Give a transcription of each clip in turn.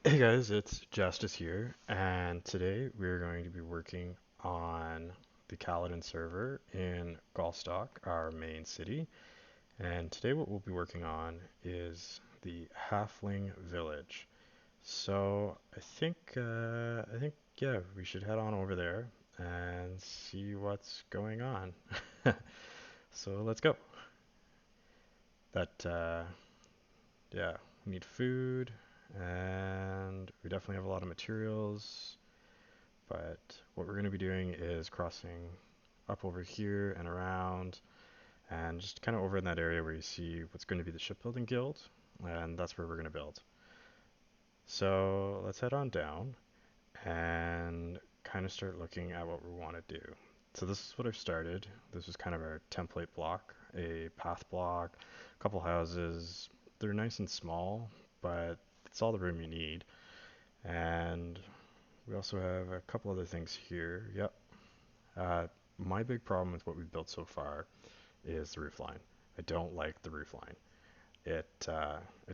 Hey guys, it's Justice here, and today we're going to be working on the Khalden server in Gulfstock, our main city. And today what we'll be working on is the Halfling village. So I think we should head on over there and see what's going on. So let's go. That yeah, we need food, and we definitely have a lot of materials. But what we're going to be doing is crossing up over here and around and just kind of over in that area where you see what's going to be the shipbuilding guild, and that's where we're going to build. So let's head on down and kind of start looking at what we want to do. So this is what I've started. This is kind of our template block, a path block, a couple houses. They're nice and small, but it's all the room you need. And we also have a couple other things here. Yep. My big problem with what we've built so far is the roof line. I don't like the roof line. It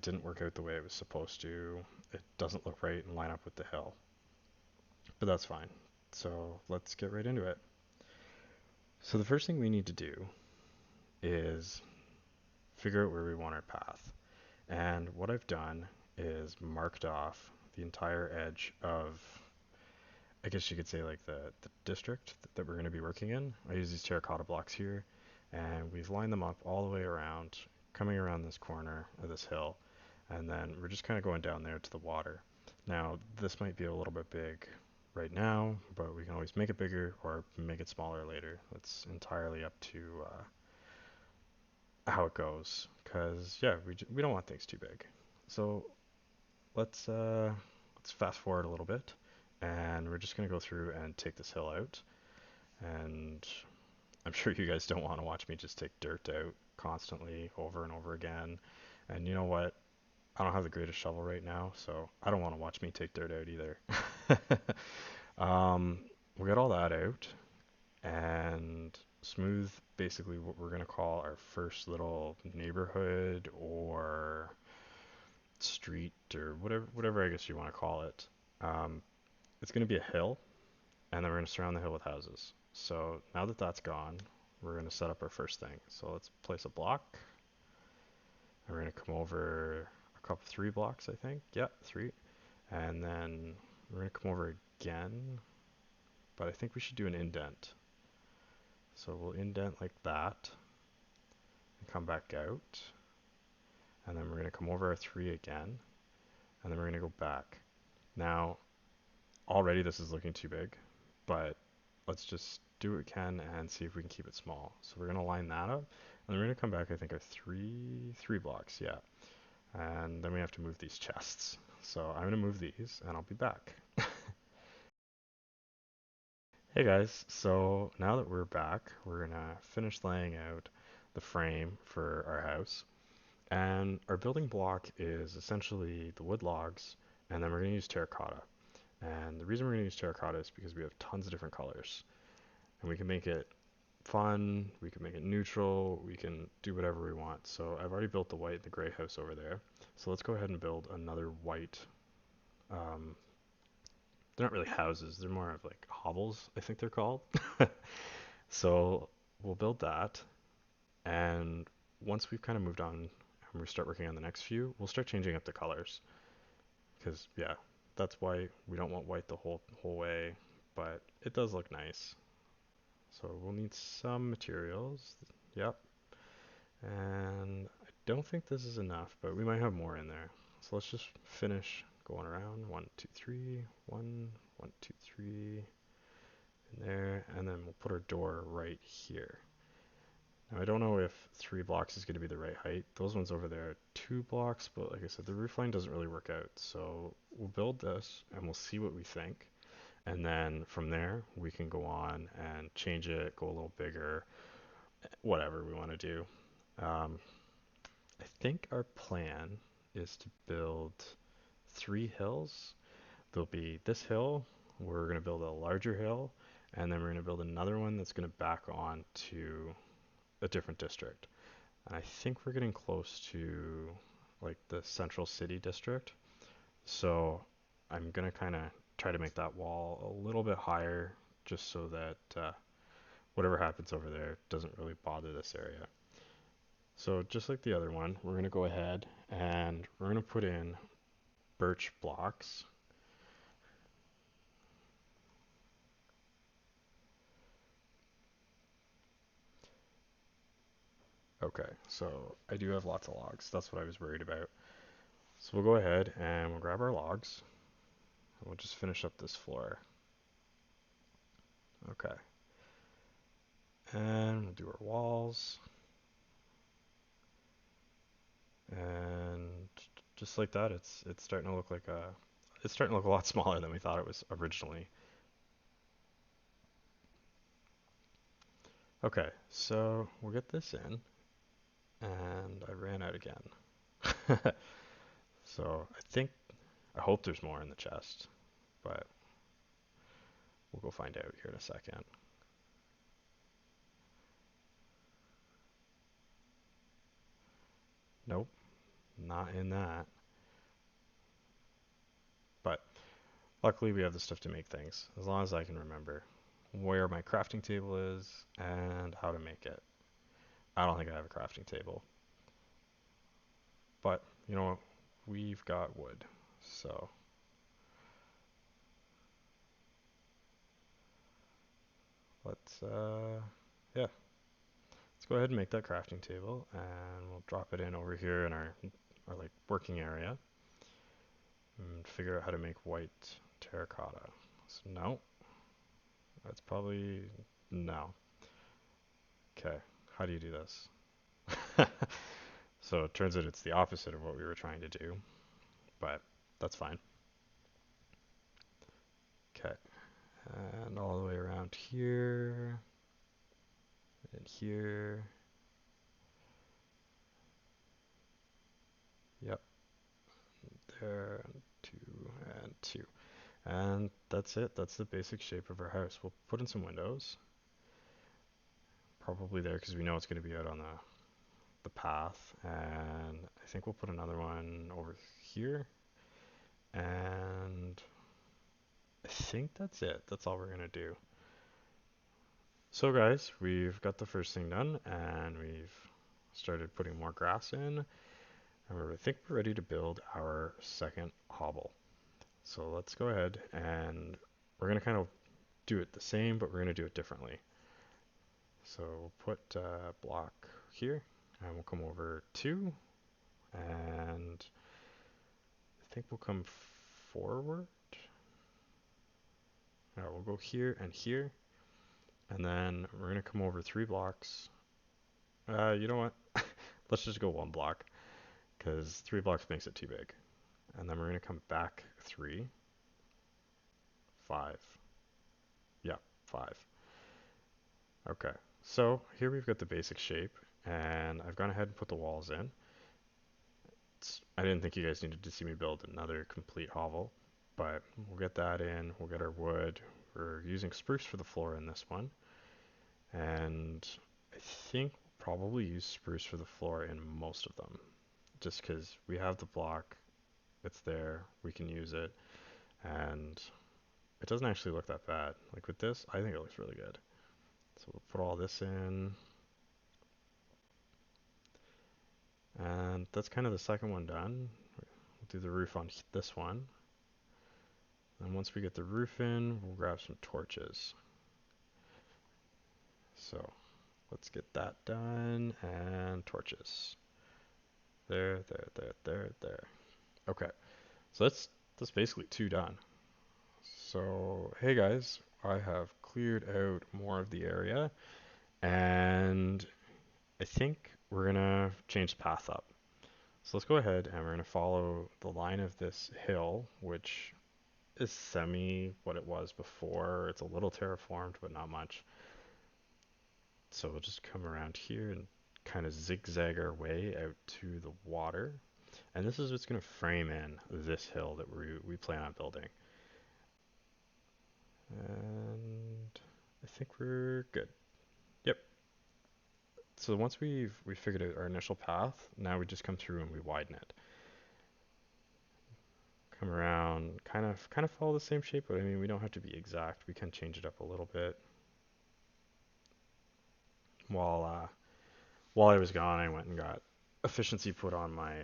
didn't work out the way it was supposed to. It doesn't look right and line up with the hill, but that's fine. So let's get right into it. So the first thing we need to do is figure out where we want our path. And what I've done is marked off the entire edge of, I guess you could say, like the district that we're going to be working in. I use these terracotta blocks here, and we've lined them up all the way around, coming around this corner of this hill, and then we're just kind of going down there to the water. Now, this might be a little bit big right now, but we can always make it bigger or make it smaller later. It's entirely up to how it goes, because yeah, we don't want things too big. So let's uh, let's fast forward a little bit, and we're just gonna go through and take this hill out. And I'm sure you guys don't want to watch me just take dirt out constantly over and over again. And you know what? I don't have the greatest shovel right now, so I don't want to watch me take dirt out either. um, we got all that out and smooth basically what we're gonna call our first little neighborhood or street or whatever I guess you want to call it. Um, it's gonna be a hill, and then we're gonna surround the hill with houses. So now that that's gone, we're gonna set up our first thing. So let's place a block. And we're gonna come over a couple, 3 blocks, I think. Yeah, 3. And then we're gonna come over again, but I think we should do an indent. So we'll indent like that and come back out. And then we're gonna come over our 3 again, and then we're gonna go back. Now, already this is looking too big, but let's just do what we can and see if we can keep it small. So we're gonna line that up, and we're gonna come back. I think are three blocks, yeah. And then we have to move these chests. So I'm gonna move these, and I'll be back. Hey guys, so now that we're back, we're gonna finish laying out the frame for our house. And our building block is essentially the wood logs, and then we're gonna use terracotta. And the reason we're gonna use terracotta is because we have tons of different colors. And we can make it fun, we can make it neutral, we can do whatever we want. So I've already built the white and the gray house over there. So let's go ahead and build another white. Um, they're not really houses, they're more of like hovels, I think they're called. So we'll build that, and once we've kind of moved on and we start working on the next few, we'll start changing up the colors. Because yeah, that's why we don't want white the whole way, but it does look nice. So we'll need some materials. Yep. And I don't think this is enough, but we might have more in there. So let's just finish going around. One, two, three. One, one, two, three. In there. And then we'll put our door right here. Now I don't know if 3 blocks is going to be the right height. Those ones over there are 2 blocks, but like I said, the roof line doesn't really work out. So we'll build this and we'll see what we think. And then from there, we can go on and change it, go a little bigger, whatever we want to do. Um, I think our plan is to build 3 hills. There'll be this hill, we're going to build a larger hill, and then we're going to build another one that's going to back on to a different district. And I think we're getting close to like the central city district. So I'm gonna kind of try to make that wall a little bit higher just so that whatever happens over there doesn't really bother this area. So just like the other one, we're gonna go ahead and we're gonna put in birch blocks. Okay, so I do have lots of logs. That's what I was worried about. So we'll go ahead and we'll grab our logs. And we'll just finish up this floor. Okay. And we'll do our walls. And just like that, it's starting to look like it's starting to look a lot smaller than we thought it was originally. Okay, so we'll get this in, and I ran out again. So I hope there's more in the chest, but we'll go find out here in a second. Nope, not in that. But luckily we have the stuff to make things, as long as I can remember where my crafting table is and how to make it. I don't think I have a crafting table, but you know what? We've got wood, so let's yeah, let's go ahead and make that crafting table, and we'll drop it in over here in our like working area, and figure out how to make white terracotta. So no, that's probably no. Okay, how do you do this? So it turns out it's the opposite of what we were trying to do, but that's fine. Okay, and all the way around here, and here. Yep, there, and two, and two. And that's it. That's the basic shape of our house. We'll put in some windows, probably there because we know it's going to be out on the path. And I think we'll put another one over here. And I think that's it. That's all we're going to do. So guys, we've got the first thing done and we've started putting more grass in. And I think we're ready to build our second hobble. So let's go ahead and we're going to kind of do it the same, but we're going to do it differently. So we'll put block here, and we'll come over 2, and I think we'll come forward. Alright, we'll go here, and then we're going to come over 3 blocks. You know what? Let's just go 1 block, because 3 blocks makes it too big. And then we're going to come back 3, 5. Yeah, 5. Okay, so here we've got the basic shape, and I've gone ahead and put the walls in. I didn't think you guys needed to see me build another complete hovel, but we'll get that in. We'll get our wood. We're using spruce for the floor in this one, and I think we'll probably use spruce for the floor in most of them, just because we have the block. It's there. We can use it, and it doesn't actually look that bad. Like with this, I think it looks really good. So we'll put all this in, and that's kind of the second one done. We'll do the roof on this one. And once we get the roof in, we'll grab some torches. So let's get that done and torches. There. Okay, so that's basically 2 done. So hey guys, I have cleared out more of the area, and I think we're gonna change the path up. So let's go ahead and we're gonna follow the line of this hill, which is semi what it was before. It's a little terraformed, but not much. So we'll just come around here and kind of zigzag our way out to the water. And this is what's going to frame in this hill that we plan on building. And I think we're good. Yep. So once we figured out our initial path, now we just come through and we widen it. come around, kind of follow the same shape, but I mean we don't have to be exact. We can change it up a little bit. While while I was gone, I went and got efficiency put on my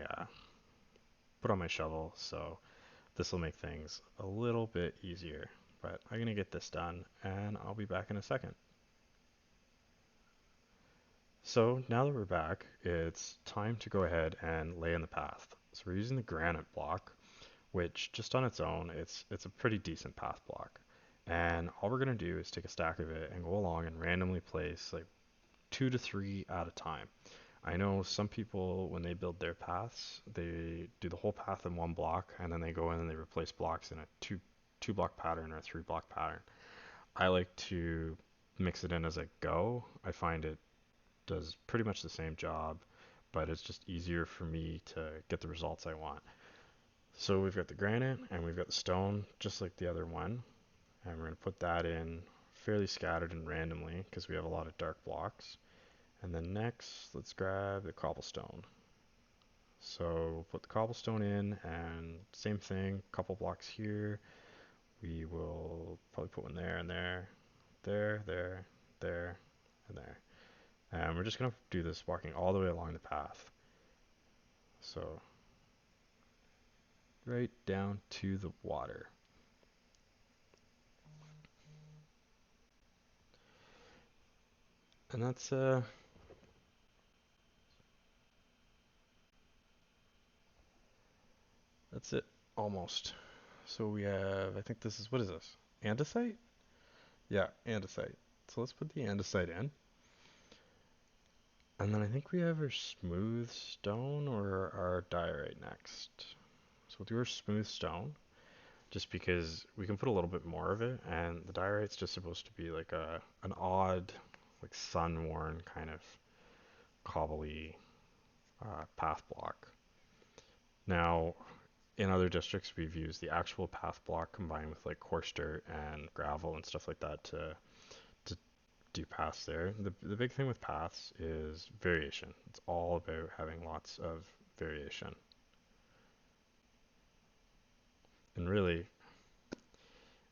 shovel, so this will make things a little bit easier. But I'm gonna get this done, and I'll be back in a second. So now that we're back, it's time to go ahead and lay in the path. So we're using the granite block, which just on its own, it's a pretty decent path block. And all we're gonna do is take a stack of it and go along and randomly place like 2 to 3 at a time. I know some people when they build their paths, they do the whole path in one block and then they go in and they replace blocks in a two block pattern or a 3 block pattern. I like to mix it in as I go. I find it does pretty much the same job, but it's just easier for me to get the results I want. So we've got the granite and we've got the stone, just like the other one, and we're going to put that in fairly scattered and randomly because we have a lot of dark blocks. And then next, let's grab the cobblestone. So we'll put the cobblestone in, and same thing, couple blocks here. We will probably put one there and there, there, there, there, and there. And we're just going to do this walking all the way along the path. So right down to the water. And that's it almost. So we have, I think this is, what is this? Andesite? Yeah, andesite. So let's put the andesite in. And then I think we have our smooth stone or our diorite next. So we'll do our smooth stone just because we can put a little bit more of it, and the diorite's just supposed to be like an odd, like sun-worn kind of cobbly path block. Now, in other districts, we've used the actual path block combined with like coarse dirt and gravel and stuff like that to do paths there. The big thing with paths is variation. It's all about having lots of variation. And really,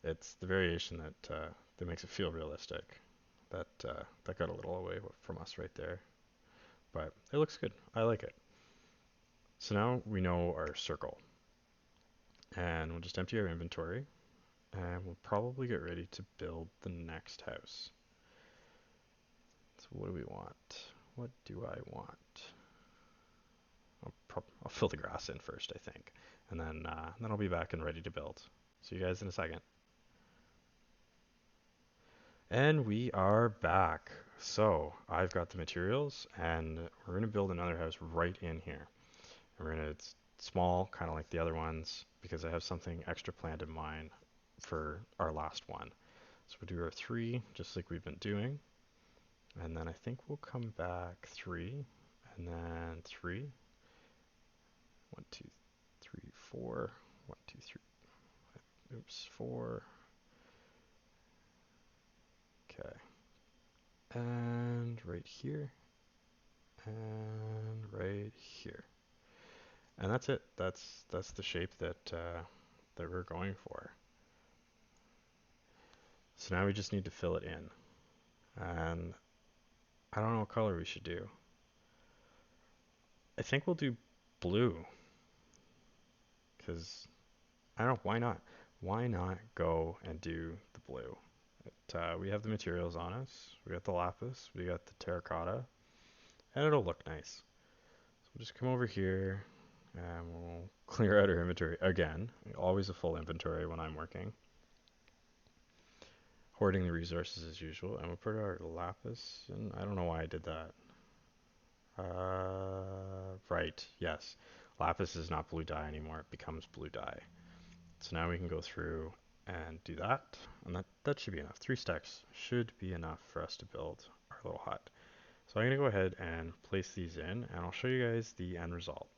it's the variation that makes it feel realistic. That got a little away from us right there, but it looks good. I like it. So now we know our circle, and we'll just empty our inventory, and we'll probably get ready to build the next house. So what do we want? What do I want? I'll fill the grass in first, I think, and then I'll be back and ready to build. See you guys in a second. And we are back. So I've got the materials, and we're gonna build another house right in here. And it's small, kind of like the other ones, because I have something extra planned in mind for our last one. So we'll do our 3, just like we've been doing, and then I think we'll come back 3, and then 3. 1, 2, 3, 4. 1, 2, 3. Oops, 4. Okay. And right here. And right here. And that's it. That's the shape that we're going for. So now we just need to fill it in. And I don't know what color we should do. I think we'll do blue because I don't know, why not? Why not go and do the blue? We have the materials on us. We got the lapis, we got the terracotta, and it'll look nice. So we'll just come over here and we'll clear out our inventory again. Always a full inventory when I'm working. Hoarding the resources as usual, and we'll put our lapis in. I don't know why I did that. Right, yes. Lapis is not blue dye anymore, it becomes blue dye. So now we can go through and do that, and that should be enough. 3 stacks should be enough for us to build our little hut. So I'm going to go ahead and place these in, and I'll show you guys the end result.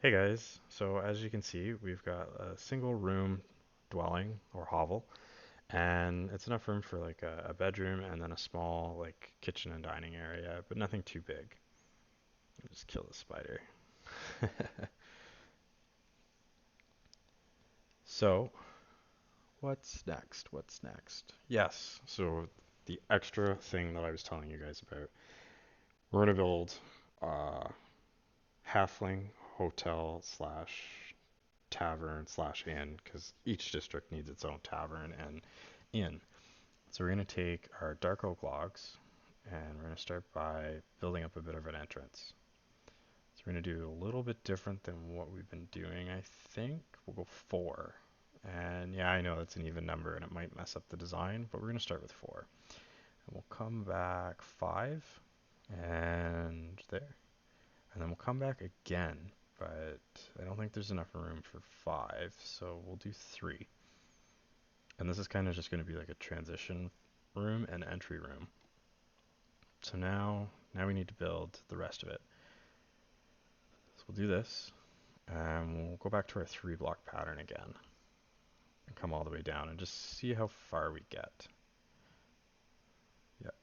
Hey guys, so as you can see, we've got a single room dwelling, or hovel, and it's enough room for like a bedroom and then a small like kitchen and dining area, but nothing too big. Just kill the spider. So, what's next? What's next? Yes, so the extra thing that I was telling you guys about. We're gonna build uh halfling hotel slash tavern slash inn because each district needs its own tavern and inn. So we're gonna take our dark oak logs and we're gonna start by building up a bit of an entrance. So we're gonna do a little bit different than what we've been doing. I think we'll go 4. And yeah, I know it's an even number and it might mess up the design, but we're gonna start with 4. And we'll come back 5 and there. And then we'll come back again, but I don't think there's enough room for 5, so we'll do 3. And this is kind of just going to be like a transition room and entry room. So now we need to build the rest of it. So we'll do this, and we'll go back to our 3 block pattern again, and come all the way down and just see how far we get. Yep.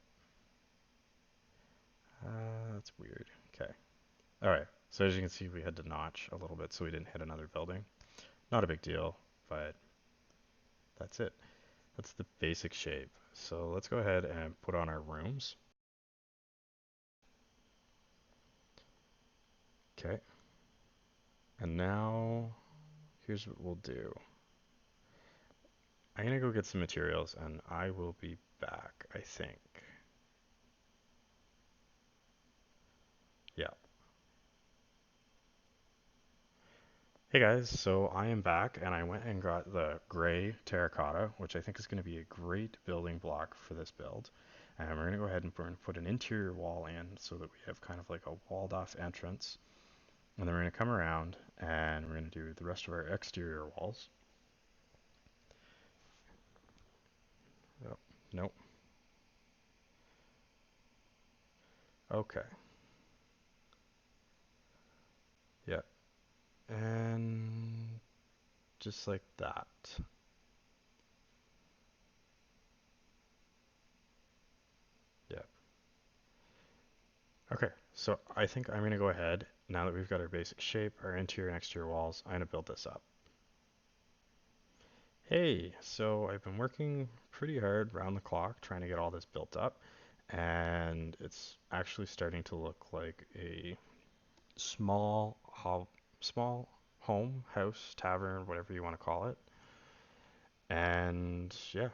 That's weird. Okay. All right. So as you can see, we had to notch a little bit so we didn't hit another building. Not a big deal, but that's it. That's the basic shape. So let's go ahead and put on our rooms. Okay. And now here's what we'll do. I'm gonna go get some materials and I will be back, I think. Yeah. Hey guys, so I am back and I went and got the gray terracotta, which I think is going to be a great building block for this build. And we're going to go ahead and put an interior wall in so that we have kind of like a walled off entrance. And then we're going to come around and we're going to do the rest of our exterior walls. Oh, nope. Okay. Yeah. And just like that. Yeah. Okay, so I think I'm going to go ahead, now that we've got our basic shape, our interior and exterior walls, I'm going to build this up. Hey, so I've been working pretty hard round the clock trying to get all this built up, and it's actually starting to look like a small home, house, tavern, whatever you want to call it. And yeah,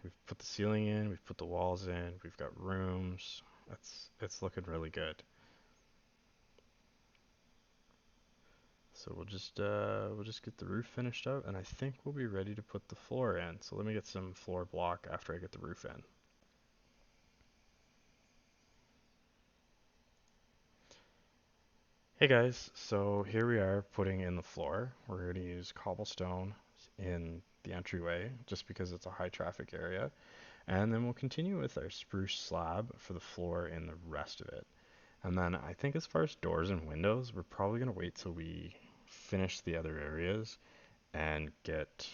we've put the ceiling in, we've put the walls in, we've got rooms. It's looking really good. So we'll just get the roof finished up, and I think we'll be ready to put the floor in. So let me get some floor block after I get the roof in. Hey guys, so here we are putting in the floor. We're going to use cobblestone in the entryway just because it's a high traffic area. And then we'll continue with our spruce slab for the floor in the rest of it. And then I think as far as doors and windows, we're probably going to wait till we finish the other areas and get,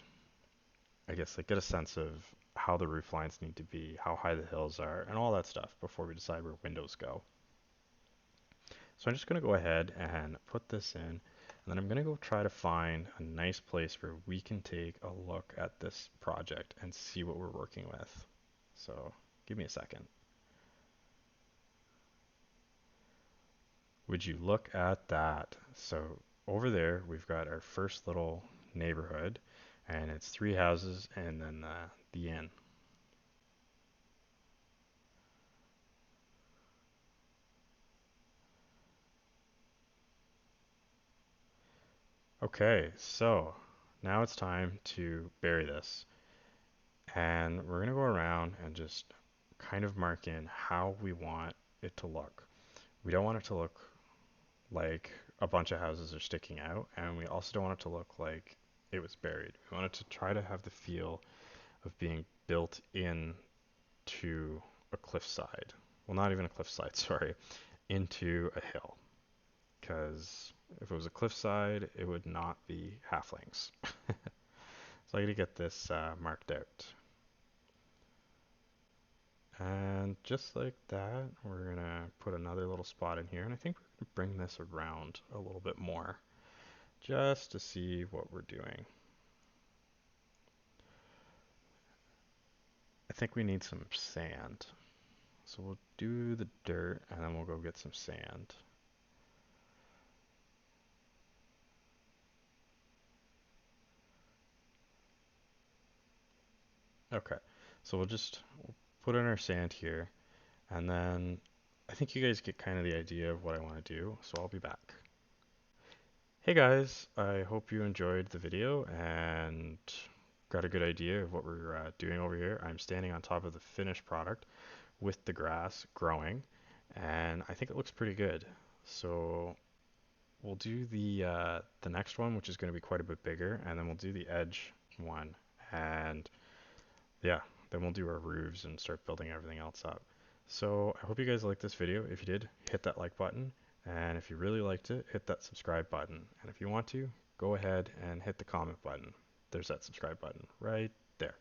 I guess, like get a sense of how the roof lines need to be, how high the hills are, and all that stuff before we decide where windows go. So I'm just going to go ahead and put this in, and then I'm going to go try to find a nice place where we can take a look at this project and see what we're working with. So give me a second. Would you look at that? So over there, we've got our first little neighborhood, and it's 3 houses and then the inn. Okay, so now it's time to bury this. And we're going to go around and just kind of mark in how we want it to look. We don't want it to look like a bunch of houses are sticking out, and we also don't want it to look like it was buried. We want it to try to have the feel of being built in to a cliffside. Well, not even a cliffside, sorry, into a hill. Because if it was a cliffside, it would not be halflings. So I gotta get this marked out. And just like that, we're gonna put another little spot in here, and I think we're gonna bring this around a little bit more, just to see what we're doing. I think we need some sand. So we'll do the dirt and then we'll go get some sand. Okay. So we'll put in our sand here and then I think you guys get kind of the idea of what I want to do, so I'll be back. Hey guys, I hope you enjoyed the video and got a good idea of what we're doing over here. I'm standing on top of the finished product with the grass growing, and I think it looks pretty good. So we'll do the next one, which is going to be quite a bit bigger, and then we'll do the edge one, and yeah, then we'll do our roofs and start building everything else up. So I hope you guys liked this video. If you did, hit that like button, and if you really liked it, hit that subscribe button. And if you want to, go ahead and hit the comment button. There's that subscribe button right there.